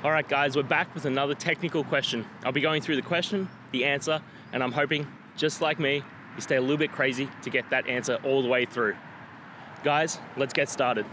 All right, guys, we're back with another technical question. I'll be going through the question, the answer, and I'm hoping, just like me, you stay a little bit crazy to get that answer all the way through. Guys, let's get started.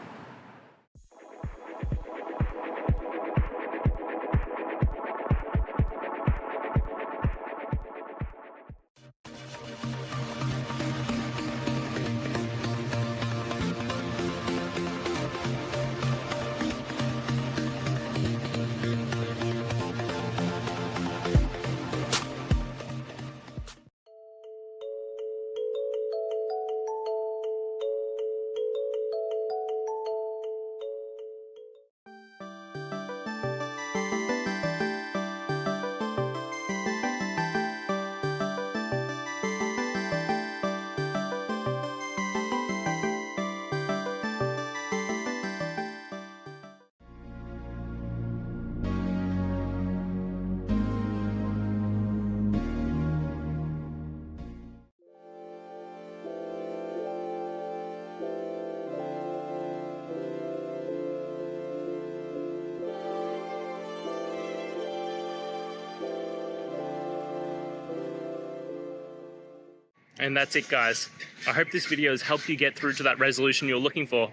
And that's it, guys. I hope this video has helped you get through to that resolution you're looking for.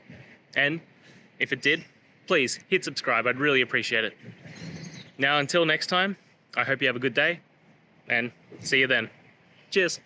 And if it did, please hit subscribe. I'd really appreciate it. Now, until next time, I hope you have a good day and see you then. Cheers.